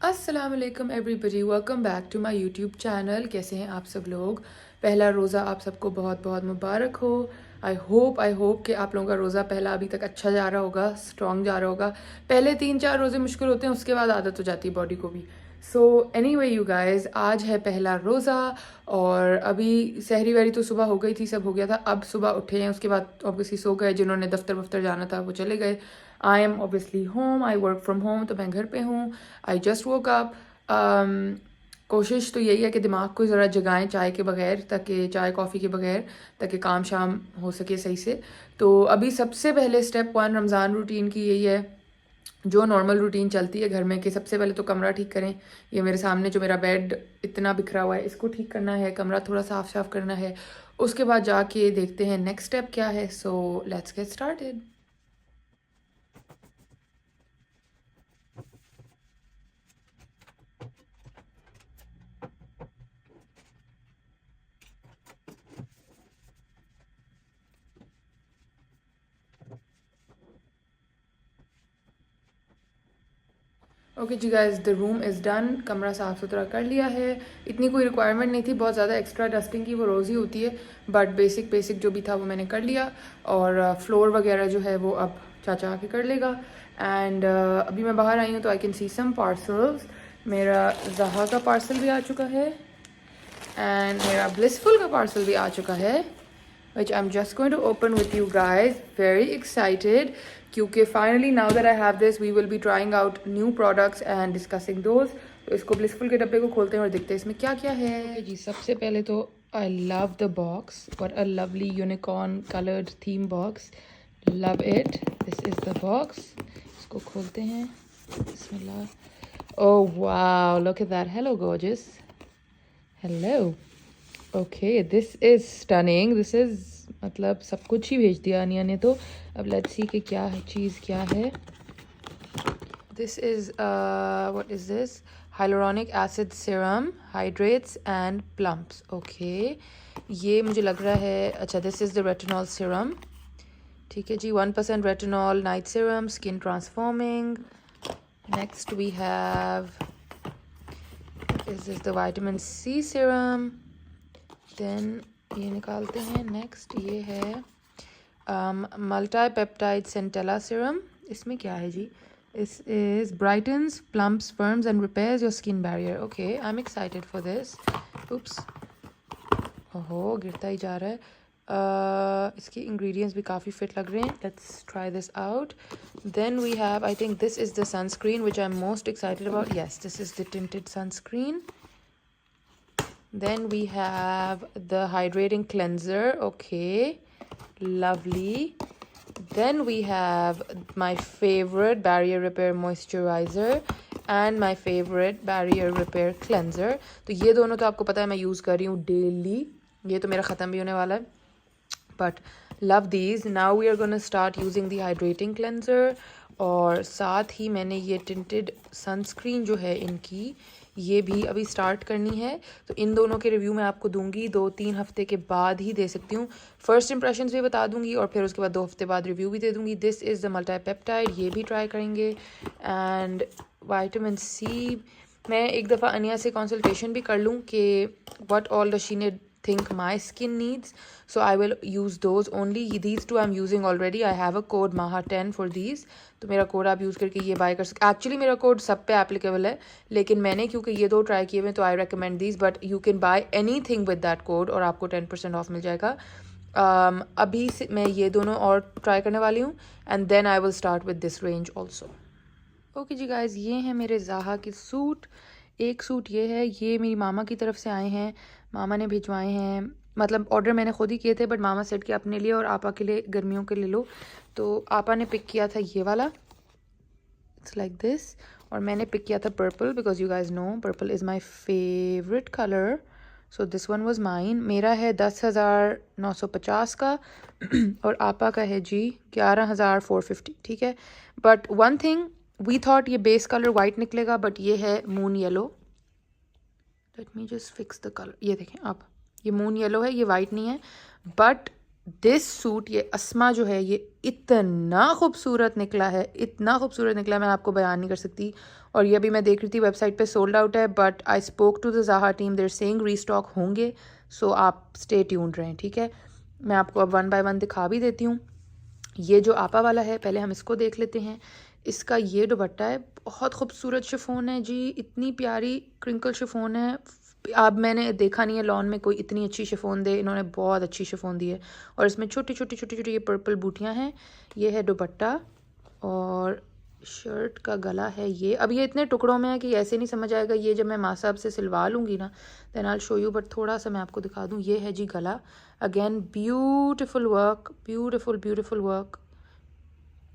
अस्सलाम वालेकुम everybody, welcome back to my YouTube channel. कैसे हैं आप सब लोग? पहला रोज़ा आप सबको बहुत बहुत मुबारक हो। आई होप कि आप लोगों का रोज़ा पहला अभी तक अच्छा जा रहा होगा, स्ट्रॉन्ग जा रहा होगा। पहले 3-4 रोज़े मुश्किल होते हैं, उसके बाद आदत हो जाती है बॉडी को भी। सो एनीवे यू गाइस, आज है पहला रोज़ा और अभी सहरी वहरी तो सुबह हो गई थी, सब हो गया था। अब सुबह उठे हैं, उसके बाद ऑब्वियसली सो गए। जिन्होंने दफ्तर वफ्तर जाना था वो चले गए। I am obviously home, I work from home, तो मैं घर पे हूँ। I just woke up. कोशिश तो यही है कि दिमाग को ज़रा जगाएं चाय के बगैर, ताकि चाय कॉफ़ी के बगैर, ताकि काम शाम हो सके सही से। तो अभी सबसे पहले स्टेप 1 रमज़ान रूटीन की यही है, जो नॉर्मल रूटीन चलती है घर में, कि सबसे पहले तो कमरा ठीक करें। ये मेरे सामने जो मेरा बेड इतना बिखरा हुआ है, इसको ठीक करना है, कमरा थोड़ा साफ साफ करना है। उसके बाद जाके देखते हैं नेक्स्ट स्टेप क्या है। So let's get started. Okay जी guys, the room is done. कमरा साफ़ सुथरा कर लिया है। इतनी कोई रिक्वायरमेंट नहीं थी बहुत ज़्यादा एक्स्ट्रा डस्टिंग की, वो रोज़ ही होती है, बट बेसिक बेसिक जो भी था वो मैंने कर लिया। और फ्लोर वगैरह जो है वो अब चाचा आके कर लेगा। एंड अभी मैं बाहर आई हूँ तो I can see some parcels. मेरा जहा का पार्सल भी आ चुका है एंड मेरा ब्लिसफुल का पार्सल भी आ चुका है, which I'm just going to open with you guys. Very excited क्योंकि finally now that I have this we will be trying out new products and discussing those. तो इसको ब्लिसफुल के डब्बे को खोलते हैं और देखते हैं इसमें क्या क्या है। जी सबसे पहले तो I love the box. What a lovely unicorn colored theme box. Love it. This is the box. इसको खोलते हैं। बिस्मिल्लाह। Oh wow, look at that. Hello gorgeous. Hello. Okay, this is stunning. This is मतलब सब कुछ ही भेज दिया अनिया ने। तो अब लेट्स सी कि क्या है, चीज़ क्या है। This is what is this? Hyaluronic acid serum hydrates and plumps. Okay, ये मुझे लग रहा है, अच्छा this is the retinol serum. ठीक है जी, 1% retinol night serum, skin transforming. Next we have, this is the vitamin C serum. Then ये निकालते हैं। नेक्स्ट ये है मल्टी पेप्टाइड सेंटेला सीरम। इसमें क्या है जी? This is brightens plumps firms and repairs your skin barrier. Okay, I am excited for this. Oops, ओहो गिरता ही जा रहा है। इसके इंग्रेडिएंट्स भी काफ़ी फिट लग रहे हैं। Let's try this out. Then we have, I think this is the sunscreen which I am most excited about. Yes, this is the tinted sunscreen. Then we have the hydrating cleanser. Okay, lovely. Then we have my favorite barrier repair moisturizer and my favorite barrier repair cleanser. तो ये दोनों तो आपको पता है मैं use कर रही हूँ डेली। ये तो मेरा ख़त्म भी होने वाला है, but love these. Now we are gonna start using the hydrating cleanser. और साथ ही मैंने ये टिंटेड सनस्क्रीन जो है इनकी, ये भी अभी स्टार्ट करनी है। तो इन दोनों के रिव्यू मैं आपको दूंगी 2-3 हफ्ते के बाद ही दे सकती हूँ। फर्स्ट इंप्रेशंस भी बता दूंगी और फिर उसके बाद 2 हफ्ते बाद रिव्यू भी दे दूंगी। This is the multi peptide, ये भी ट्राई करेंगे। एंड विटामिन सी, मैं एक दफ़ा अनिया से कंसल्टेशन भी कर लूँ कि what all does she need think my skin needs, so I will use those only. These two I'm using already. I have a code MAHA10 for these, तो मेरा कोड आप यूज़ करके ये बाय कर सकते। एक्चुअली मेरा code सब पे एप्लीकेबल है, लेकिन मैंने क्योंकि ये दो ट्राई किए हुए तो I recommend these, but you can by any thing with that code और आपको 10% ऑफ मिल जाएगा। अभी से मैं ये दोनों और ट्राई करने वाली हूँ and then I will start with this range also. Okay जी गाइज, ये हैं मेरे ज़ाहा के सूट। एक सूट ये है, ये मेरी मामा की तरफ से आए हैं, मामा ने भिजवाए हैं। मतलब ऑर्डर मैंने खुद ही किए थे, बट मामा सेट के अपने लिए और आपा के लिए गर्मियों के ले लो। तो आपा ने पिक किया था ये वाला, इट्स लाइक दिस, और मैंने पिक किया था purple because you guys know purple is my favourite colour. So this one was mine. मेरा है 10,950 का और आपा का है जी 11,450। ठीक है, but one thing we thought ये बेस कलर वाइट निकलेगा, बट ये है moon yellow. Let me just fix the colour. ये देखें आप, ये मून येलो है, ये वाइट नहीं है। बट दिस सूट, ये अस्मा जो है, ये इतना खूबसूरत निकला है, इतना खूबसूरत निकला है, मैं आपको बयान नहीं कर सकती। और ये अभी मैं देख रही थी वेबसाइट पे सोल्ड आउट है, but I spoke to the Zaha team, they're saying restock होंगे, सो आप स्टे ट्यून्ड रहें, ठीक है। मैं आपको अब 1 बाय 1 दिखा भी देती हूँ। ये जो आपा वाला है, पहले हम इसको देख लेते हैं। इसका ये दुपट्टा है, बहुत खूबसूरत शिफॉन है जी, इतनी प्यारी क्रिंकल शिफॉन है। अब मैंने देखा नहीं है लॉन में कोई इतनी अच्छी शिफॉन दे, इन्होंने बहुत अच्छी शिफॉन दी है। और इसमें छोटी छोटी छोटी छोटी ये पर्पल बूटियाँ हैं। ये है दुपट्टा और शर्ट का गला है ये। अब ये इतने टुकड़ों में है कि ऐसे नहीं समझ आएगा, ये जब मैं माँ साहब से सिलवा लूँगी ना then I show you, but थोड़ा सा मैं आपको दिखा दूँ। ये है जी गला, again beautiful work, beautiful beautiful work.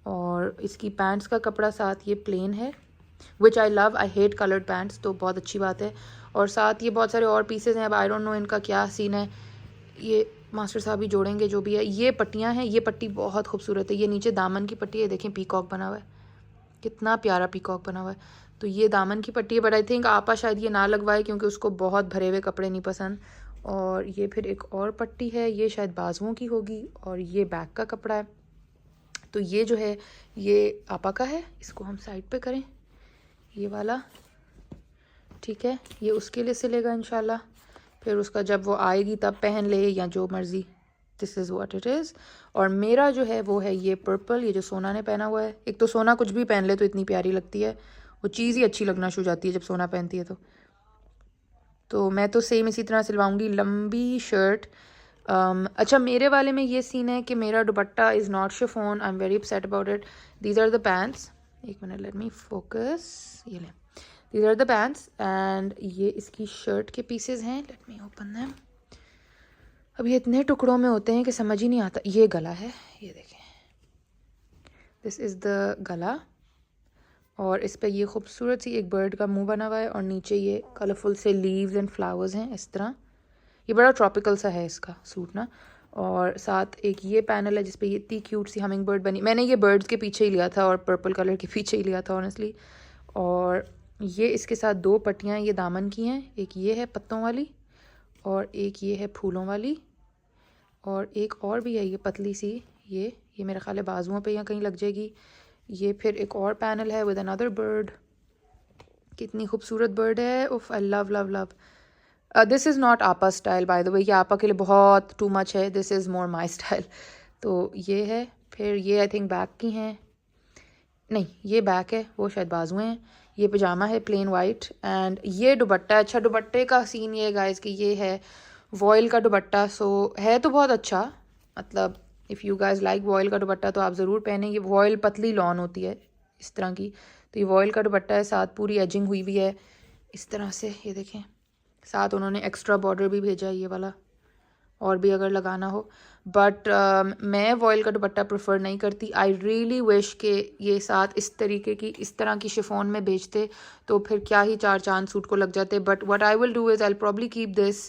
और इसकी पैंट्स का कपड़ा साथ ये प्लेन है, which I love, I hate coloured pants, तो बहुत अच्छी बात है। और साथ ये बहुत सारे और पीसेज हैं, अब आई डोंट नो इनका क्या सीन है, ये मास्टर साहब ही जोड़ेंगे जो भी है। ये पट्टियाँ हैं, ये पट्टी बहुत खूबसूरत है, ये नीचे दामन की पट्टी है, देखें पीकॉक बना हुआ है, कितना प्यारा पीकॉक बना हुआ है। तो ये दामन की पट्टी है, बट आई थिंक आपा शायद ये ना लगवाए क्योंकि उसको बहुत भरे हुए कपड़े नहीं पसंद। और ये फिर एक और पट्टी है, ये शायद बाजुओं की होगी, और ये बैक का कपड़ा है। तो ये जो है ये आपा का है, इसको हम साइड पे करें, ये वाला, ठीक है। ये उसके लिए सिलेगा इंशाल्लाह, फिर उसका जब वो आएगी तब पहन ले या जो मर्ज़ी, this is what it is. और मेरा जो है वो है ये पर्पल, ये जो सोना ने पहना हुआ है। एक तो सोना कुछ भी पहन ले तो इतनी प्यारी लगती है, वो चीज़ ही अच्छी लगना शुरू हो जाती है जब सोना पहनती है। तो मैं तो सेम इसी तरह सिलवाऊंगी लंबी शर्ट। अच्छा, मेरे वाले में ये सीन है कि मेरा dupatta is not chiffon, I am very upset about it. These are the pants, एक मिनट लेट मी फोकस, ये ले, these are the pants and ये इसकी शर्ट के पीसेस हैं, लेट मी ओपन देम। अब ये इतने टुकड़ों में होते हैं कि समझ ही नहीं आता। ये गला है, ये देखें, दिस इज़ द गला, और इस पर ये खूबसूरत सी एक बर्ड का मुंह बना हुआ है, और नीचे ये कलरफुल से लीव्स एंड फ्लावर्स हैं इस तरह। ये बड़ा ट्रॉपिकल सा है इसका सूट ना। और साथ एक ये पैनल है जिस पे ये इतनी क्यूट सी हमिंग बर्ड बनी, मैंने ये बर्ड्स के पीछे ही लिया था और पर्पल कलर के पीछे ही लिया था ऑनेस्टली। और ये इसके साथ 2 पट्टियाँ ये दामन की हैं, एक ये है पत्तों वाली और एक ये है फूलों वाली, और एक और भी है ये पतली सी, ये मेरा ख्याल है बाजुओं पे या कहीं लग जाएगी। ये फिर एक और पैनल है विद अनदर बर्ड, कितनी खूबसूरत बर्ड है, उफ I love love love. This is not आपा स्टाइल बाय द वे, ये आपा के लिए बहुत टू मच है, this is more my style. तो ये है, फिर ये आई थिंक बैक की हैं, नहीं ये बैक है, वो शायद बाजुएं हैं। ये पजामा है प्लेन वाइट, एंड ये दुपट्टा। अच्छा, दुपट्टे का सीन ये गाइस कि ये है वॉयल का दुपट्टा, सो है तो बहुत अच्छा, मतलब if you guys like vial का दुपट्टा तो आप ज़रूर पहने। ये वॉयल पतली लॉन होती है इस तरह की, तो ये वॉयल का दुपट्टा है, साथ पूरी एजिंग हुई हुई है इस तरह से, ये देखें। साथ उन्होंने एक्स्ट्रा बॉर्डर भी भेजा है ये वाला, और भी अगर लगाना हो, बट मैं वॉयल का दुपट्टा प्रेफर नहीं करती। आई रियली विश के ये साथ इस तरीके की इस तरह की शिफॉन में बेचते तो फिर क्या ही 4 चांद सूट को लग जाते। But what I will do is I will probably keep this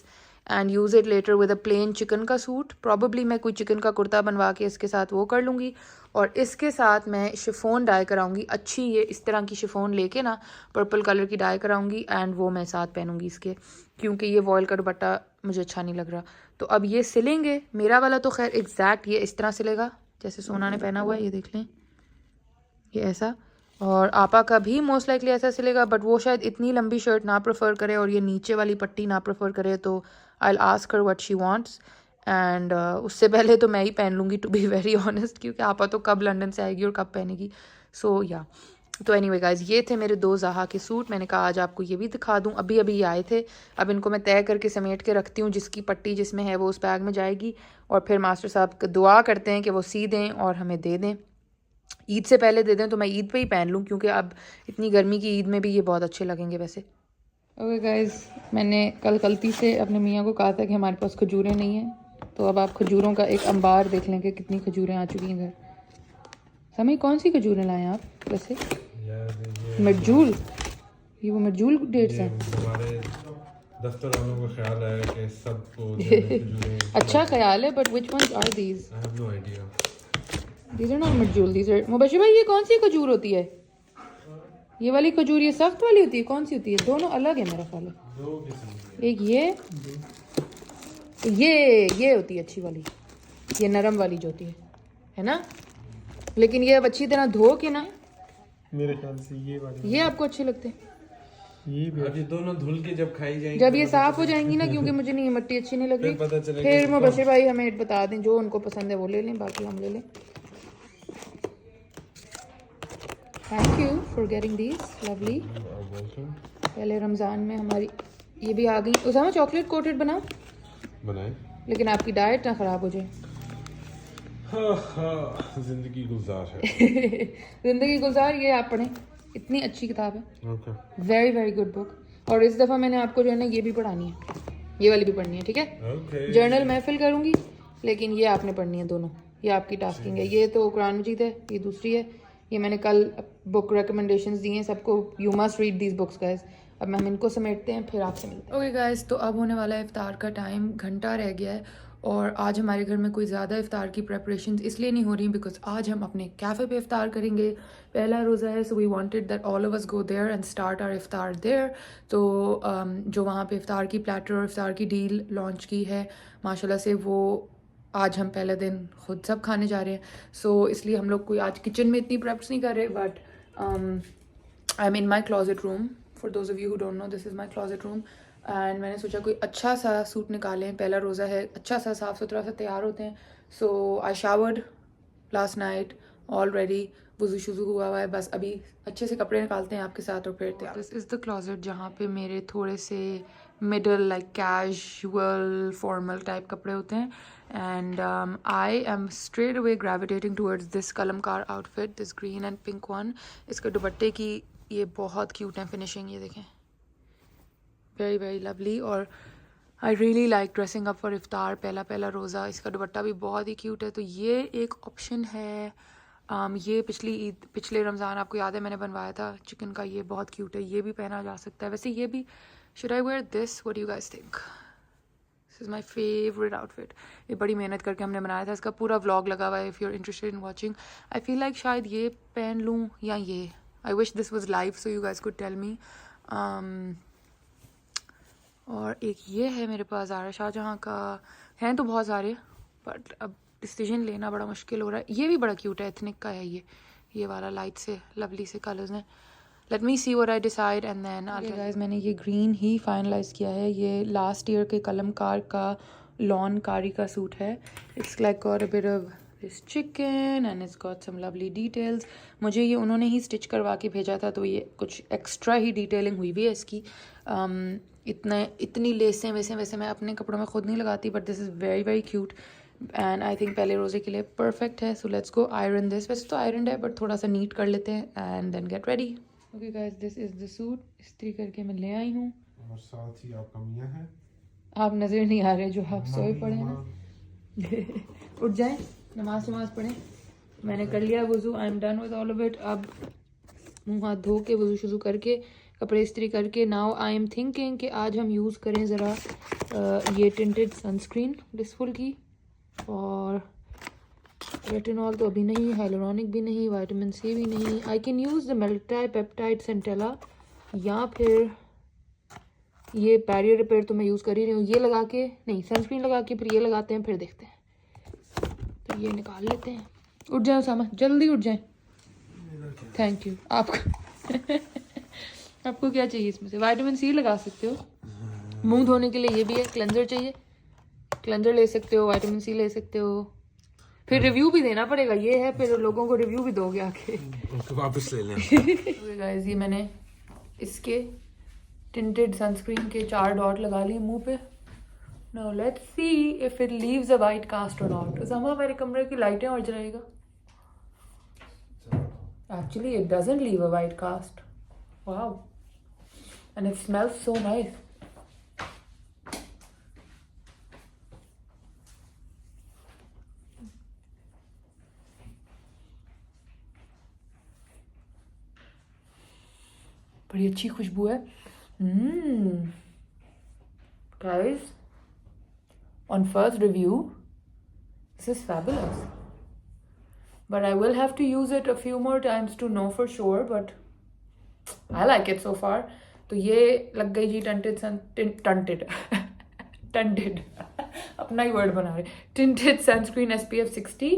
and use it later with a plain chikan का सूट। प्रॉबली मैं कोई चिकन का कुर्ता बनवा के इसके साथ वो कर लूँगी, और इसके साथ मैं शिफॉन डाई कराऊंगी अच्छी, ये इस तरह की शिफॉन लेके ना पर्पल कलर की डाई कराऊंगी, एंड वो मैं साथ पहनूंगी इसके, क्योंकि ये वॉयल का दुपट्टा मुझे अच्छा नहीं लग रहा। तो अब ये सिलेंगे, मेरा वाला तो खैर एग्जैक्ट ये इस तरह सिलेगा जैसे सोना ने पहना हुआ है, ये देख लें, ये ऐसा। और आपा का भी मोस्ट लाइकली ऐसा सिलेगा, बट वो शायद इतनी लंबी शर्ट ना प्रेफर करे और ये नीचे वाली पट्टी ना प्रेफर करे, तो I will ask her what she wants. And उससे पहले तो मैं ही पहन लूँगी टू बी वेरी ऑनेस्ट, क्योंकि आपा तो कब लंदन से आएगी और कब पहनेगी। सो या तो एनीवे गाइज, ये थे मेरे 2 ज़ाहा के सूट। मैंने कहा आज आपको ये भी दिखा दूँ, अभी अभी ये आए थे। अब इनको मैं तय करके समेट के रखती हूँ, जिसकी पट्टी जिसमें है वो उस बैग में जाएगी, और फिर मास्टर साहब दुआ करते हैं कि वो सी दें और हमें दे दें, ईद से पहले दे दें तो मैं ईद पे ही पहन लूँ, क्योंकि अब इतनी गर्मी की ईद में भी ये बहुत अच्छे लगेंगे वैसे। ओके गाइज, मैंने कल गलती से अपने मियाँ को कहा था कि हमारे पास खजूरें नहीं हैं, तो अब आप खजूरों का एक अंबार देख लें कि कितनी खजूरें आ चुकी हैं घर। समय कौन सी खजूरें लाएं आप वैसे? मरजूल, ये वो मरजूल डेट्स हैं। हमारे दफ्तर वालों को ख्याल है कि सबको अच्छा ख्याल है, but which ones are these? I have no idea. These are not Marjul, these are Mubashir भाई, ये कौन सी खजूर होती है? ये वाली खजूर ये सख्त वाली होती है, कौन सी होती है? दोनों अलग है मेरा ख्याल है। 2 किस्म, एक ये होती है अच्छी वाली, ये नरम वाली जो होती है ना। लेकिन ये अब अच्छी तरह धो के ना मेरे ख्याल से ये वाली ये आपको अच्छे लगते हैं? ये भी अभी दोनों धुल के जब खाई जाएंगी जब ये साफ हो जाएंगी ना, क्योंकि मुझे नहीं मट्टी अच्छी नहीं लग रही, फिर पता चलेगा फिर मुबशिर भाई हमें बता दें जो उनको पसंद है वो ले लें, बाकी हम ले लें। Thank you for getting these lovely. पहले रमज़ान में हमारी ये भी आ गई। उसामा चॉकलेट कोटेड बनाओ, बनाए। लेकिन आपकी डाइट ना ख़राब हो जाए। जिंदगी गुजार है। ज़िंदगी गुजार, ये आप पढ़ें, इतनी अच्छी किताब है, okay very very good book. और इस दफ़ा मैंने आपको जो है ना ये भी पढ़ानी है, ये वाली भी पढ़नी है, ठीक है? ओके जर्नल मैं फिल करूँगी, लेकिन ये आपने पढ़नी है दोनों, ये आपकी टास्किंग है। ये तो कुरान मजीद है, ये दूसरी है। ये मैंने कल बुक रिकमेंडेशंस दी हैं सबको, you must read these books guys. अब हम इनको समेटते हैं, फिर आपसे मिलते हैं। ओके गाइस, तो अब होने वाला है इफ्तार का टाइम, घंटा रह गया है। और आज हमारे घर में कोई ज़्यादा इफ्तार की प्रेपरेशंस इसलिए नहीं हो रही बिकॉज आज हम अपने कैफ़े पे इफ्तार करेंगे। पहला रोज़ा है, so we wanted that all of us go there and start our इफ्तार देयर। तो जो वहाँ पे इफ्तार की प्लेटर और इफ्तार की डील लॉन्च की है माशाल्लाह से, वो आज हम पहले दिन खुद सब खाने जा रहे हैं। सो इसलिए हम लोग कोई आज किचन में इतनी प्रेप्स नहीं कर रहे, but I am in my closet room. For those of you who don't know, this is my closet room. And मैंने सोचा कोई अच्छा सा सूट निकालें, पहला रोज़ा है, अच्छा सा साफ़ सुथरा सा तैयार होते हैं। सो आई शावर्ड लास्ट नाइट ऑलरेडी, वज़ू शुज़ू हुआ है, बस अभी अच्छे से कपड़े निकालते हैं आपके साथ और फिर तैयार। दिस इज़ द क्लॉजेट जहाँ पे मेरे थोड़े से middle like casual formal type कपड़े होते हैं। And I am straight away gravitating towards this Kalamkar outfit, this green and pink one. इसके दुपट्टे की ये बहुत क्यूट है फिनिशिंग, ये देखें, वेरी वेरी लवली। और I really like dressing up for iftar, पहला रोज़ा। इसका दुपट्टा भी बहुत ही क्यूट है, तो ये एक ऑप्शन है। ये पिछली ईद, पिछले रमज़ान आपको याद है मैंने बनवाया था चिकन का, ये बहुत क्यूट है, ये भी पहना जा सकता है। वैसे ये भी, should I wear this, what do you guys think? This is my favourite outfit. ये बड़ी मेहनत करके हमने बनाया था, इसका पूरा व्लॉग लगा हुआ है if you are interested in watching. I feel like शायद ये पहन लूँ या ये, I wish this was live so you guys could tell me. और एक ये है मेरे पास ज़ारा शाहजहाँ का, हैं तो बहुत सारे, बट अब डिसीजन लेना बड़ा मुश्किल हो रहा है। ये भी बड़ा क्यूट है, एथनिक का है ये वाला, लाइट से लवली से कलर्स हैं। Let me see what I decide and then guys, मैंने ये ग्रीन ही फाइनलाइज किया है। ये लास्ट ईयर के कलमकार का लॉन कारी का सूट है। It's like got a bit of this chikan and it's got some lovely details. मुझे ये उन्होंने ही स्टिच करवा के भेजा था, तो ये कुछ एक्स्ट्रा ही डिटेलिंग हुई हुई है इसकी। इतनी लेसें वैसे मैं अपने कपड़ों में खुद नहीं लगाती, but this is very very cute and I think पहले रोज़े के लिए परफेक्ट है। So let's go iron this. वैसे तो आयरन है, बट थोड़ा सा नीट कर लेते हैं and then get ready. Okay guys, this is the suit, इस्त्री करके मैं ले आई हूँ। और साथ ही आपका मियां है, आप नज़र नहीं आ रहे जो आप सोए पड़े हैं ना। उठ जाएं, नमाज पढ़ें। मैंने कर लिया वज़ू, I am done with all of it. अब मुँह हाथ धो के वज़ू शुज़ू करके कपड़े इस्त्री करके, नाउ आई एम थिंकिंग कि आज हम यूज़ करें ज़रा ये टिंटेड सनस्क्रीन ब्लिसफुल की। और रेटिनॉल तो अभी नहीं, हाइलोरॉनिक भी नहीं, विटामिन सी भी नहीं। I can use the multi peptide Centella, या फिर ये बैरियर रिपेयर तो मैं यूज़ कर ही रही हूँ। ये लगा के नहीं, सनस्क्रीन लगा के फिर ये लगाते हैं, फिर देखते हैं। तो ये निकाल लेते हैं। उठ जाए उसामा, जल्दी उठ जाए। Thank you. आपको क्या चाहिए इसमें से? विटामिन सी लगा सकते हो, मुंह धोने के लिए ये भी है। क्लेंजर चाहिए, क्लेंजर ले सकते हो, विटामिन सी ले सकते हो। फिर रिव्यू भी देना पड़ेगा, ये है, फिर लोगों को रिव्यू भी दोगे आके, उसको वापस ले लें। तो गाइस, ये मैंने इसके टिंटेड सनस्क्रीन के 4 डॉट लगा लिए मुंह पे। Now let's see if it leaves a white cast or not. समा मेरे कमरे की लाइटें और जलाएगा। Actually it doesn't leave a white cast, wow, and it smells so nice. बड़ी अच्छी खुशबू है। Guys, on first review, this is fabulous. But I will have to use it a few more times to know for sure, but I like it so far. तो ये लग गई जी टंटेड tinted अपना ही word बना रहे, tinted sunscreen SPF 60,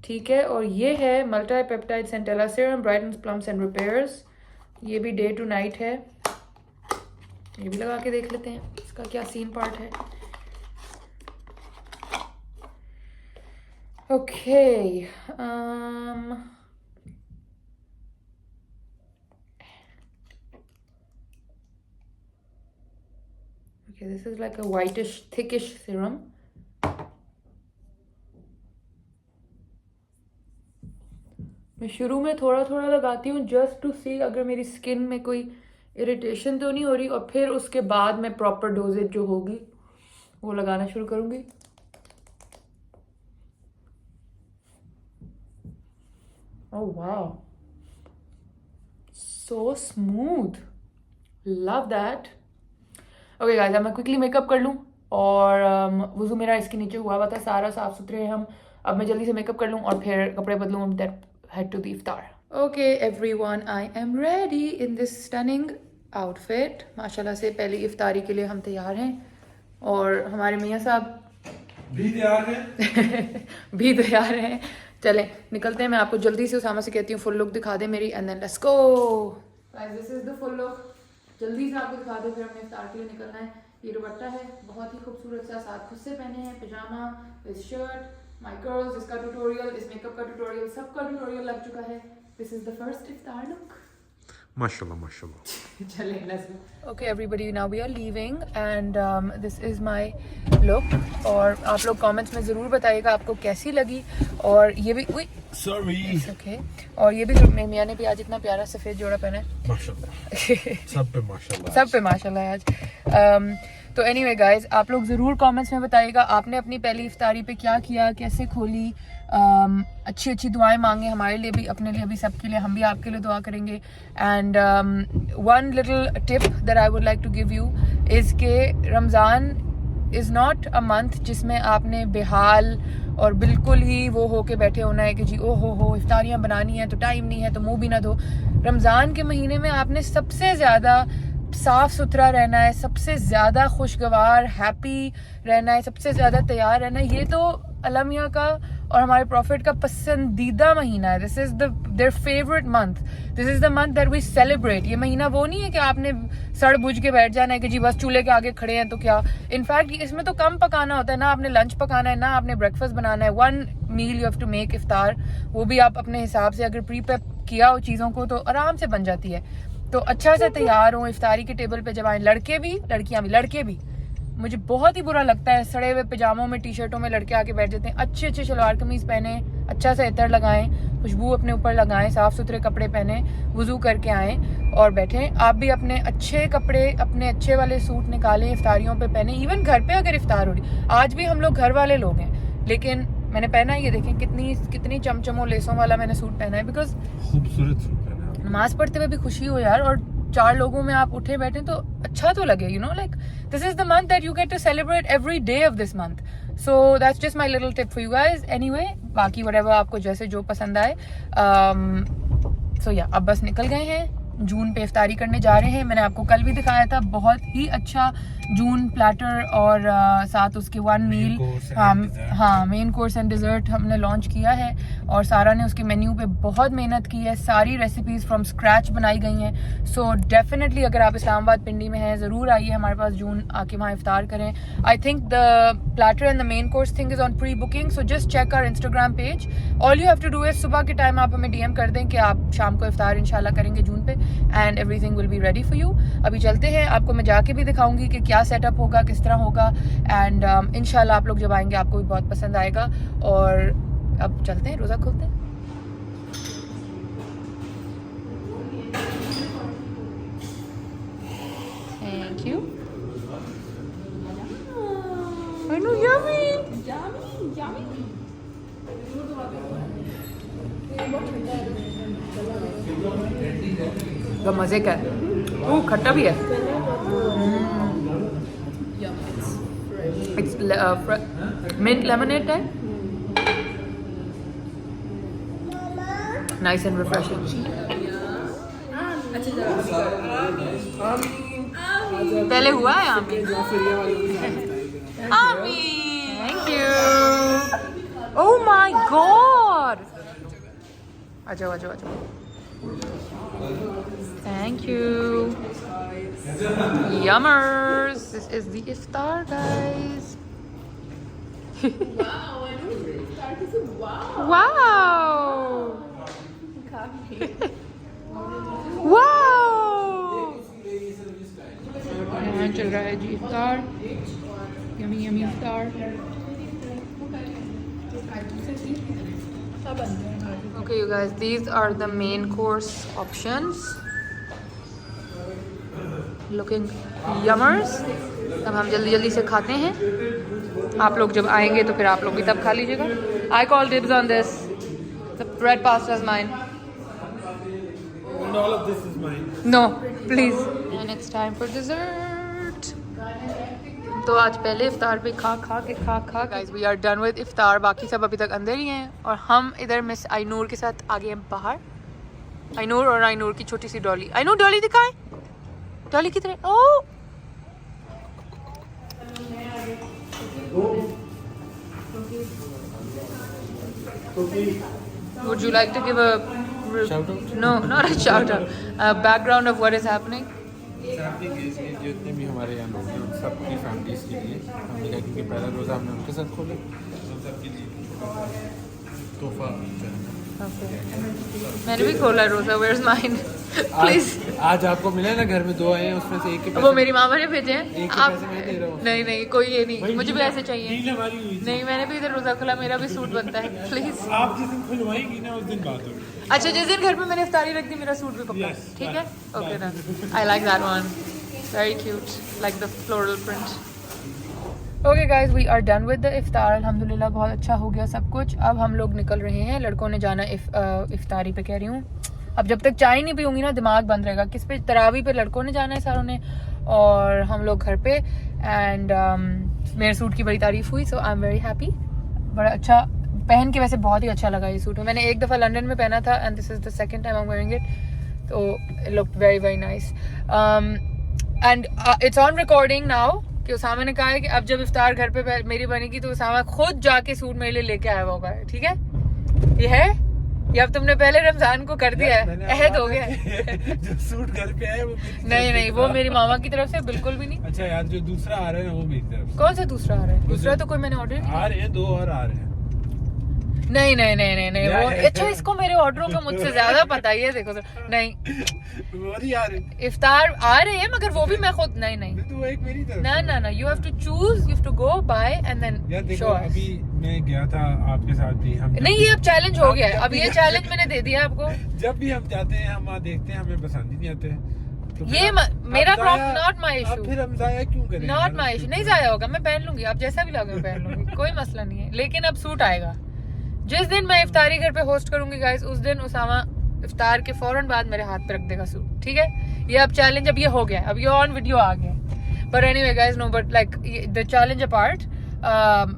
ठीक है। और ये है multi peptide Centella serum, brightens, plums and repairs. ये भी डे टू नाइट है, ये भी लगा के देख लेते हैं इसका क्या सीन पार्ट है। Okay Okay, this is like a whitish, thickish serum. मैं शुरू में थोड़ा थोड़ा लगाती हूँ जस्ट टू सी अगर मेरी स्किन में कोई इरिटेशन तो नहीं हो रही, और फिर उसके बाद मैं प्रॉपर डोजेज जो होगी वो लगाना शुरू करूँगी। Oh wow, so smooth, love that. Okay guys, अब मैं क्विकली मेकअप कर लूँ, और वुज़ू मेरा इसके नीचे हुआ था, सारा साफ सुथरे हैं हम। अब मैं जल्दी से मेकअप कर लूँ और फिर कपड़े बदलूँ, दैट हेड टू द इफ्तार। Okay everyone, I am ready in this stunning outfit. माशाल्लाह से पहली इफ्तारी के लिए हम तैयार हैं, और हमारे मियाँ साहब भी तैयार हैं भी तैयार हैं। चलें निकलते हैं, मैं आपको जल्दी से उसामा से कहती हूँ फुल लुक दिखा दे मेरी, and then let's go. Guys this is the full look, जल्दी से आपको दिखा दो, फिर हमने इफ्तार के लिए निकलना है। ये दुपट्टा है बहुत ही खूबसूरत सा, साथ खुद से पहने हैं पिजामा विद शर्ट, माय गर्ल्स, इसका ट्यूटोरियल, इस मेकअप का ट्यूटोरियल, सबका ट्यूटोरियल लग चुका है। दिस इज द फर्स्ट इफ्तार लुक। माशाल्लाह माशाल्लाह। चलें let's go. Okay everybody, now we are leaving and this is my look, और आप लोग कमेंट्स में ज़रूर बताइएगा आपको कैसी लगी। और ये भी सॉरी ओके और ये भी जो मेरे मियाँ ने भी आज इतना प्यारा सफ़ेद जोड़ा पहना है, माशाल्लाह सब पे माशाल्लाह, सब पे माशाल्लाह आज। तो एनीवे गाइस, आप लोग ज़रूर कमेंट्स में बताइएगा आपने अपनी पहली इफ्तारी पे क्या किया, कैसे खोली। अच्छी अच्छी दुआएं मांगे हमारे लिए भी, अपने लिए भी, सबके लिए, हम भी आपके लिए दुआ करेंगे। And one little tip that I would like to give you is के Ramzan is not a month जिसमें आपने बेहाल और बिल्कुल ही वो हो के बैठे होना है कि जी ओ हो इफ्तारियाँ बनानी है तो टाइम नहीं है तो मुंह भी ना धो। रमज़ान के महीने में आपने सबसे ज़्यादा साफ़ सुथरा रहना है, सबसे ज़्यादा खुशगवार हैप्पी रहना है, सबसे ज़्यादा तैयार रहना है। ये तो अल्लाह मियाँ का और हमारे प्रॉफिट का पसंदीदा महीना है। This is their favourite month, this is the month that we celebrate. ये महीना वो नहीं है कि आपने सड़ बुझ के बैठ जाना है कि जी बस चूल्हे के आगे खड़े हैं तो क्या। इनफैक्ट इसमें तो कम पकाना होता है, ना आपने लंच पकाना है ना आपने ब्रेकफास्ट बनाना है। One meal you have to make iftar, वो भी आप अपने हिसाब से अगर प्री प्रेप किया हो चीज़ों को तो आराम से बन जाती है। तो अच्छा से तैयार हो इफ्तारी के टेबल पे जब आए, लड़के भी लड़कियां भी। लड़के भी, मुझे बहुत ही बुरा लगता है सड़े हुए पजामों में, टी शर्टों में लड़के आके बैठ जाते हैं। अच्छे अच्छे शलवार कमीज पहने, अच्छा सा इतर लगाएं, खुशबू अपने ऊपर लगाएं, साफ सुथरे कपड़े पहने, वुजू करके आएं और बैठें। आप भी अपने अच्छे कपड़े, अपने अच्छे वाले सूट निकालें, इफ्तारियों पे पहने। इवन घर पे अगर इफ्तार हो रही, आज भी हम लोग घर वाले लोग हैं, लेकिन मैंने पहना है, ये देखें कितनी चमचमों लेसों वाला मैंने सूट पहना है, बिकॉज खूबसूरत सूट पहना है। नमाज पढ़ते हुए भी खुशी हो यार, और 4 लोगों में आप उठे बैठे तो अच्छा तो लगे, you know, like this is the month that you get to celebrate every day of this month. So that's just my little tip for you guys. Anyway, बाकी व्हाटएवर आपको जैसे जो पसंद आए। सो या अब बस निकल गए हैं, जून पे इफ्तारी करने जा रहे हैं। मैंने आपको कल भी दिखाया था, बहुत ही अच्छा जून प्लेटर और साथ उसके 1 मील, हाँ मेन कोर्स एंड डिज़र्ट हमने लॉन्च किया है। और सारा ने उसके मेन्यू पे बहुत मेहनत की है, सारी रेसिपीज़ फ्रॉम स्क्रैच बनाई गई हैं। सो डेफिनेटली अगर आप इस्लामाबाद पिंडी में हैं, ज़रूर आइए हमारे पास जून, आके वहाँ इफ्तार करें। I think the platter and the main course thing is on pre booking, so just check our Instagram page. All you have to do is सुबह के टाइम आप हमें DM कर दें कि आप शाम को इफ्तार इंशाल्लाह करेंगे जून पे, and everything will be ready for you. अभी चलते हैं, आपको मैं जाके भी दिखाऊंगी कि क्या सेटअप होगा, किस तरह होगा, एंड इंशाल्लाह आप लोग जब आएंगे आपको भी बहुत पसंद आएगा। और अब चलते हैं, रोज़ा खोलते हैं। Thank you. I know, yummy. तो मज़े का है, वो खट्टा भी है। It's mint lemonade है, nice and refreshing. पहले हुआ है यहाँ पे Ami. Thank you. Oh my God. Ajo. Thank you. Yummers. This is the iftar, guys. Wow. यहाँ चल रहा है जी इफ्तार. Yummy iftar. Okay, you guys, these are the main course options. Looking yummers. अब हम जल्दी से खाते हैं. आप लोग जब आएंगे तो फिर आप लोग भी तब खा लीजिएगा. I call dibs on this. The bread pasta is mine. And all of this is mine. No, please. And it's time for dessert. तो आज पहले इफ्तार पे खा guys we are done with iftar. बाकी सब अभी तक अंदर ही हैं और हम इधर मिस आइनूर के साथ आगे हैं बाहर. आइनूर और आइनूर की छोटी सी डॉली. आइनूर डॉली दिखाए. डॉली की तरह. ओ would you like to give a Shout out? No, not a shout out. A background of what is happening. Family के लिए जितने भी हमारे यहाँ लोग हैं उन सबकी फैमिलीज के लिए हमने कहा क्योंकि पहला रोज़ा हमने उनके साथ खोले उन सबके लिए तोहफा. मैंने भी खोला रोजा. Where's mine? Please. आज आपको मिला ना घर में 2 आए हैं उसमें से एक के वो मेरी मामा ने भेजे हैं. एक के आप पैसे मैं दे रहा हूँ. नहीं कोई ये नहीं. मुझे भी ऐसे चाहिए. डील हमारी हुई थी. नहीं मैंने भी इधर रोजा खोला. मेरा भी सूट बनता है. प्लीज. आप जिस दिन खुलवाएंगी ना उस दिन बात होगी. अच्छा जिस दिन घर पे मैंने इफ्तारी रख दी मेरा सूट भी पक्का. Yes, ठीक है. done. Okay done. I like that one. Very cute like the floral print. Okay guys we are done with the iftar. अल्हम्दुलिल्लाह बहुत अच्छा हो गया सब कुछ. अब हम लोग निकल रहे हैं. लड़कों ने जाना इफ्तारी पे कह रही हूँ. अब जब तक चाय नहीं पीऊँगी ना दिमाग बंद रहेगा. किस पे? तरावी पे लड़कों ने जाना है सारों ने और हम लोग घर पे. एंड मेरे सूट की बड़ी तारीफ हुई. सो आई एम वेरी हैप्पी. बड़ा अच्छा पहन के वैसे बहुत ही अच्छा लगा ये सूट. मैंने एक दफ़ा लंदन में पहना था and this is the second time I am wearing it. तो it looked very very nice. And it's on recording now कि उसामा ने कहा है कि अब जब इफ्तार घर पे मेरी बनेगी तो उसामा खुद जाके सूट मेरे लिए लेके आया होगा. ठीक है. ये है ये अब तुमने पहले रमजान को कर दिया है. अहद हो गया. जो सूट घर पे आया वो नहीं वो मेरी मामा की तरफ से बिल्कुल भी नहीं. अच्छा यार जो दूसरा आ रहा है ना वो मेरी तरफ. कौन सा दूसरा आ रहा है? दूसरा तो कोई मैंने ऑर्डर नहीं. आ रहे हैं 2 और आ रहे हैं. नहीं वो अच्छा इसको मेरे ऑर्डरों का मुझसे ज्यादा पता है. ये देखो नहीं वो नहीं आ रहे. इफ्तार आ रहे हैं मगर वो भी मैं खुद नहीं तो वो एक मेरी तरफ. ना you have to choose. You have to go bye and then show. अभी मैं गया था आपके साथ भी. हम नहीं ये अब चैलेंज हो गया है. अब ये चैलेंज मैंने दे दिया आपको. जब भी हम जाते हैं हम वहाँ देखते हैं हमें पसंद ही नहीं आते. तो ये मेरा प्रॉब्लम नॉट माय इशू. फिर हम जाया क्यों करें? Not my issue. नहीं जाया होगा. मैं पहन लूंगी. आप जैसा भी लाओगे मैं पहन लूंगी. कोई मसला नहीं है. लेकिन अब सूट आएगा. जिस दिन मैं इफ्तारी घर पे होस्ट करूंगी गाइस उस दिन उसामा इफ्तार के फौरन बाद मेरे हाथ पे रख देगा सूट. ठीक है. ये अब चैलेंज अब ये हो गया. अब ये ऑन वीडियो आ गया. But anyway guys no but like the challenge apart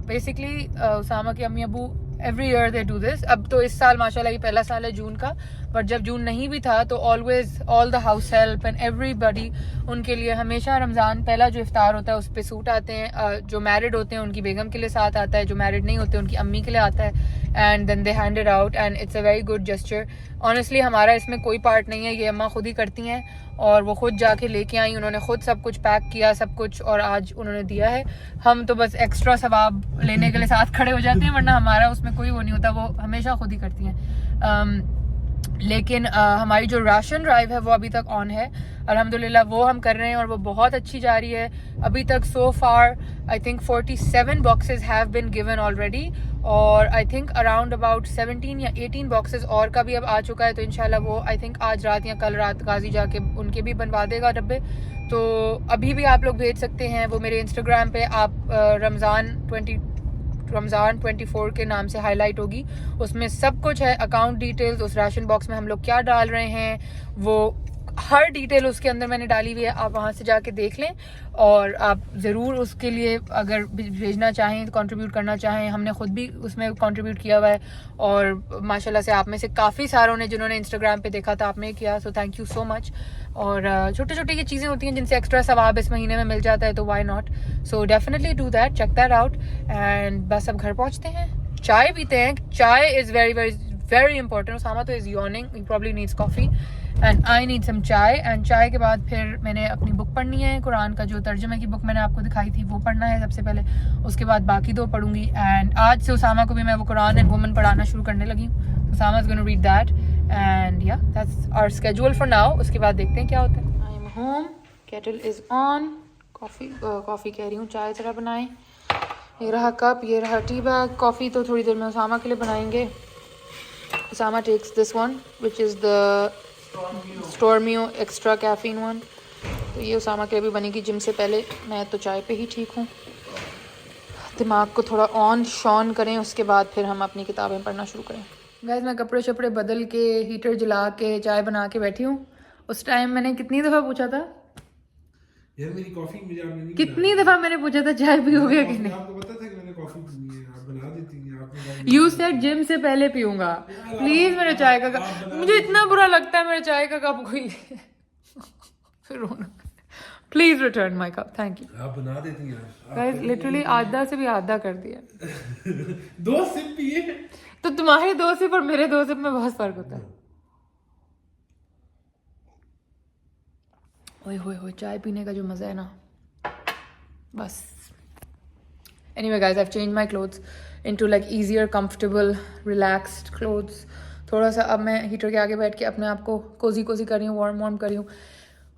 basically Usama के अम्मी अबू every year they do this. अब तो इस साल माशाल्लाह ये पहला साल है जून का. बट जब जून नहीं भी था तो always all the house help and everybody उनके लिए हमेशा रमज़ान पहला जो इफ्तार होता है उस पर सूट आते हैं. जो मैरिड होते हैं उनकी बेगम के लिए साथ आता है. जो मैरिड नहीं होते उनकी अम्मी के लिए आता है. And then they hand it out and it's a very good gesture. Honestly हमारा इसमें कोई पार्ट नहीं है. ये अम्मा खुद ही करती हैं और वो खुद जाके लेके आई. उन्होंने खुद सब कुछ पैक किया सब कुछ और आज उन्होंने दिया है. हम तो बस एक्स्ट्रा सवाब लेने के लिए साथ खड़े हो जाते हैं वरना हमारा उसमें कोई वो नहीं होता. वो हमेशा खुद ही करती हैं. लेकिन हमारी जो राशन ड्राइव है वो अभी तक ऑन है. अल्हम्दुलिल्लाह वो हम कर रहे हैं और वो बहुत अच्छी जा रही है. अभी तक so far I think 47 boxes have been given already और आई थिंक अराउंड अबाउट 17 या 18 बॉक्सेस और का भी अब आ चुका है. तो इंशाल्लाह वो आई थिंक आज रात या कल रात गाजी जाके उनके भी बनवा देगा डब्बे. तो अभी भी आप लोग भेज सकते हैं. वो मेरे इंस्टाग्राम पे आप रमज़ान 24 के नाम से हाईलाइट होगी. उसमें सब कुछ है. अकाउंट डिटेल्स उस राशन बॉक्स में हम लोग क्या डाल रहे हैं वो हर डिटेल उसके अंदर मैंने डाली हुई है, आप वहाँ से जाके देख लें। और आप ज़रूर उसके लिए अगर भेजना चाहें, कंट्रीब्यूट करना चाहें, हमने ख़ुद भी उसमें कंट्रीब्यूट किया हुआ है। और माशाल्लाह से आप में से काफ़ी सारों ने जिन्होंने इंस्टाग्राम पे देखा था आपने किया, so thank you so much. और छोटे छोटे ये चीज़ें होती हैं जिनसे एक्स्ट्रा सवाब इस महीने में मिल जाता है, तो why not. So definitely do that, check that out. And बस अब घर पहुँचते हैं, चाय पीते हैं। Chai is very very very important. Usama तो is yawning, he probably needs coffee and I need some chai. And चाय के बाद फिर मैंने अपनी बुक पढ़नी है, कुरान का जो तर्जुमे की बुक मैंने आपको दिखाई थी वो पढ़ना है सबसे पहले, उसके बाद बाकी दो पढ़ूंगी। एंड आज से उसामा को भी मैं वो कुरान एंड वुमन पढ़ाना शुरू करने लगी हूँ। Usama is gonna read that and yeah that's our schedule for now. उसके बाद देखते हैं क्या होता है। I am home, kettle is on, coffee कह रही हूँ, चाय ज़रा बनाएं। ये रहा कप, ये रहा टी बैग। कॉफ़ी तो थोड़ी देर में उसामा के लिए बनाएंगे। Usama takes this one which is the Stormio extra caffeine one. तो ये उसामा के लिए भी बनेगी जिम से पहले। मैं तो चाय पे ही ठीक हूँ। दिमाग को थोड़ा ऑन शॉन करें, उसके बाद फिर हम अपनी किताबें पढ़ना शुरू करें। गाइस मैं कपड़े शपड़े बदल के हीटर जला के चाय बना के बैठी हूँ। उस टाइम मैंने कितनी दफ़ा पूछा था यार मेरी कॉफी मुझे आपने नहीं कितनी दफ़ा मैंने पूछा था चाय पियोगे कि नहीं? आपको पता था कि मैंने कॉफी पीनी है, आप बना देती हैं। आपने यू सेड जिम से पहले पीऊंगा। प्लीज मेरे चाय का कप, मुझे इतना बुरा लगता है मेरे चाय का कप कोई फिर रोना। Please return my cup, thank you. आप बना देती हैं। गाइस लिटरली आधा से भी आधा कर दिया। 2 सिप पिए तो तुम्हारे 2 सिप और मेरे 2 सिप में बहुत फर्क होता है। ओए होए होए, चाय पीने का जो मजा है ना, बस। Anyway guys, I've changed my clothes into like easier, comfortable, relaxed clothes. थोड़ा सा अब मैं हीटर के आगे बैठ के अपने आप को कोजी कोजी कर रही हूँ, वार्म कर रही हूँ।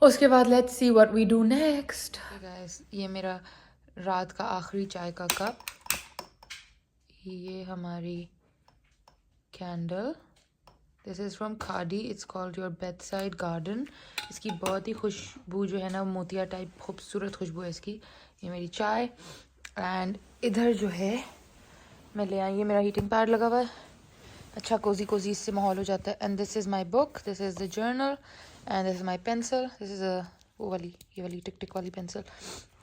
उसके बाद let's see what we do next. Guys, ये मेरा रात का आखिरी चाय का कप, ये हमारी candle, this is from khadi, it's called your bedside garden. इसकी बहुत ही खुशबू जो है ना, मोतिया टाइप खूबसूरत खुशबू है इसकी। ये मेरी चाय। एंड इधर जो है मैं ले आई, ये मेरा हीटिंग पैड लगा हुआ है, अच्छा कोजी कोजी इससे माहौल हो जाता है। And this is my book, this is the journal and this is my pencil, this is वो वाली, ये वाली टिक टिक वाली पेंसिल।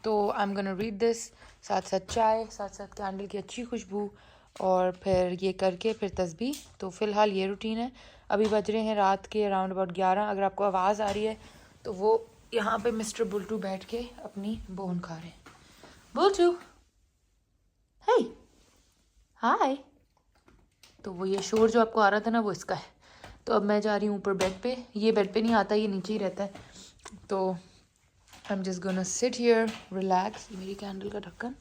तो I am gonna read this, साथ साथ चाय, साथ साथ कैंडल की अच्छी खुशबू, और फिर ये करके फिर तस्बीह। तो फ़िलहाल ये रूटीन है। अभी बज रहे हैं रात के अराउंड अबाउट 11। अगर आपको आवाज़ आ रही है तो वो यहाँ पे मिस्टर बुल्टू बैठ के अपनी बोन खा रहे हैं। बुल्टू, हे, हाय। तो वो ये शोर जो आपको आ रहा था ना, वो इसका है। तो अब मैं जा रही हूँ ऊपर बेड पे। ये बेड पे नहीं आता, ये नीचे ही रहता है। तो I am just gonna sit here, relax, मेरी कैंडल का ढक्कन,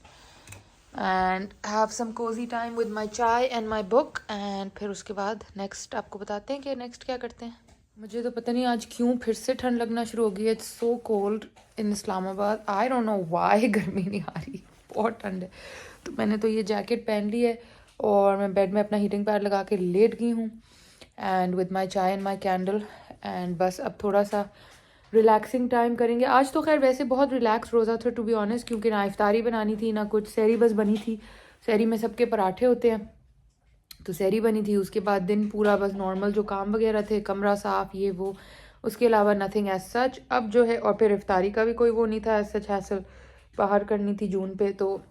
and have some cozy time with my chai and my book. And फिर उसके बाद नेक्स्ट आपको बताते हैं कि नेक्स्ट क्या करते हैं। मुझे तो पता नहीं आज क्यों फिर से ठंड लगना शुरू हो गई है। It's so cold in Islamabad, I don't know why. गर्मी नहीं आ रही, बहुत ठंड है। तो मैंने तो ये जैकेट पहन ली है और मैं बेड में अपना हीटिंग पैड लगा के लेट गई हूँ, and with my chai and my candle. And बस अब थोड़ा सा रिलैक्सिंग टाइम करेंगे। आज तो खैर वैसे बहुत रिलैक्स रोज़ा था टू बी ऑनेस्ट, क्योंकि ना इफ्तारी बनानी थी ना कुछ, सहरी बस बनी थी। सहरी में सबके पराठे होते हैं, तो सहरी बनी थी। उसके बाद दिन पूरा बस नॉर्मल जो काम वगैरह थे, कमरा साफ़, ये वो, उसके अलावा नथिंग एज सच। अब जो है, और फिर इफ्तारी का भी कोई वो नहीं था एज सच, हैसल बाहर करनी थी जून पे, तो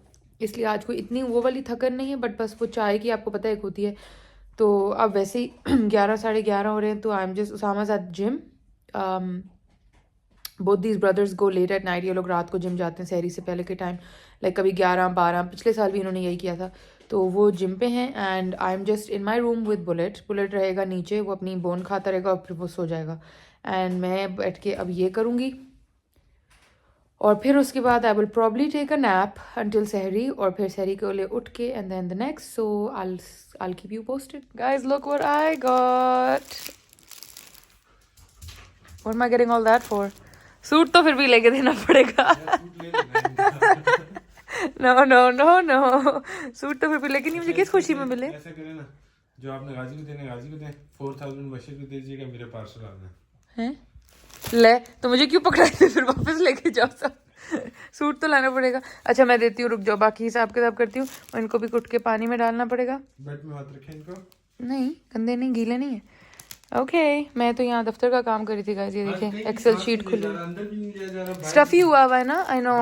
इसलिए आज कोई इतनी वो वाली थकन नहीं है। बट बस वो चाय की आपको पता है एक होती है। तो अब वैसे ही 11 साढ़े 11 हो रहे हैं, तो I am just Usama at gym. Both these brothers go late at night. ये लोग रात को जिम जाते हैं सहरी से पहले के टाइम, लाइक कभी 11-12, पिछले साल भी इन्होंने यही किया था। तो वो जिम पे हैं and I am just in my room with bullet. Bullet रहेगा नीचे, वो अपनी बोन खाता रहेगा और फिर वो सो जाएगा। एंड मैं बैठ के अब ये करूँगी, और फिर उसके बाद I will probably take a nap until sehri, और फिर सहरी के लिए उठ के and then the next. So I'll keep you posted. Guys, look what I got. What am I getting all that for? Suit तो फिर भी लेके देना पड़ेगा। No no no no, suit तो फिर भी, लेकिन मुझे किस खुशी में मिले। ऐसा करें ना, जो आपने गाजी को देने गाजी को दें, 4000 बशीर को दे दीजिएगा, मेरे पार्सल आना हैं। ले तो मुझे क्यों पकड़ाए थे, फिर वापस लेके जाओ सब। सूट तो लाना पड़ेगा। अच्छा मैं देती हूँ, रुक जाओ, बाकी हिसाब किताब करती हूँ। और इनको भी कुट के पानी में डालना पड़ेगा। बेड में हाथ रखें इनको। नहीं, गंदे नहीं, गीले नहीं है। ओके मैं तो यहाँ दफ्तर का काम कर रही थी गाइस, ये देखिए एक्सेल शीट खुली स्टफी हुआ हुआ है ना। I know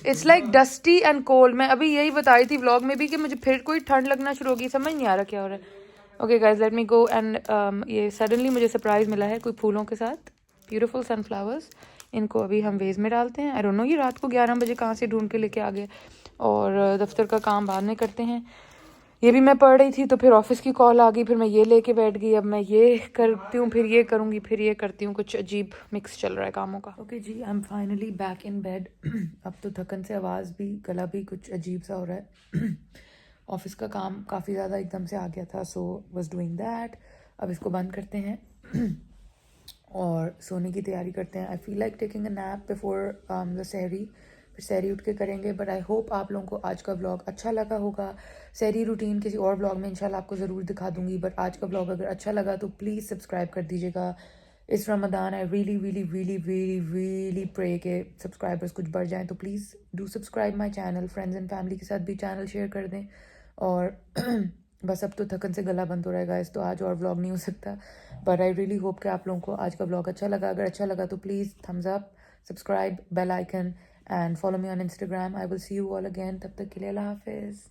it's like dusty and cold. मैं अभी यही बता रही थी व्लॉग में भी कि मुझे फिर कोई ठंड लगना शुरू होगी, समझ नहीं आ रहा क्या हो रहा है। Okay guys let me go and ये सडनली मुझे सरप्राइज मिला है कोई फूलों के साथ, ब्यूटीफुल सनफ्लावर्स। इनको अभी हम वेज में डालते हैं। आई डोंट नो ये रात को 11 बजे कहाँ से ढूंढ के लेके आ गए। और दफ्तर का काम बाद में करते हैं। ये भी मैं पढ़ रही थी तो फिर ऑफिस की कॉल आ गई, फिर मैं ये लेके बैठ गई। अब मैं ये करती हूँ, फिर ये करूँगी, फिर ये करती हूँ। कुछ अजीब मिक्स चल रहा है कामों का। ओके जी I am finally back in bed. अब तो थकन से आवाज़ भी, गला भी कुछ अजीब सा हो रहा है। ऑफिस का काम काफ़ी ज़्यादा एकदम से आ गया था, सो वाज डूइंग दैट। अब इसको बंद करते हैं और सोने की तैयारी करते हैं। आई feel like taking a nap before the सहरी, फिर सहरी उठ के करेंगे। बट आई होप आप लोगों को आज का व्लॉग अच्छा लगा होगा। सहरी रूटीन किसी और व्लॉग में इंशाल्लाह आपको ज़रूर दिखा दूंगी। बट आज का व्लॉग अगर अच्छा लगा तो प्लीज़ सब्सक्राइब कर दीजिएगा। इस Ramadan I really really really really really pray के सब्सक्राइबर्स कुछ बढ़ जाएँ, तो please do subscribe my channel. Friends and family के साथ भी चैनल शेयर कर दें। और बस अब तो थकन से गला बंद हो रहा है गाइस, तो आज और व्लॉग नहीं हो सकता। बट आई रियली होप कि आप लोगों को आज का व्लॉग अच्छा लगा। अगर अच्छा लगा तो please thumbs up, subscribe, bell icon and follow me on Instagram. I will see you all again. तब तक के लिए अल्लाह हाफिज़।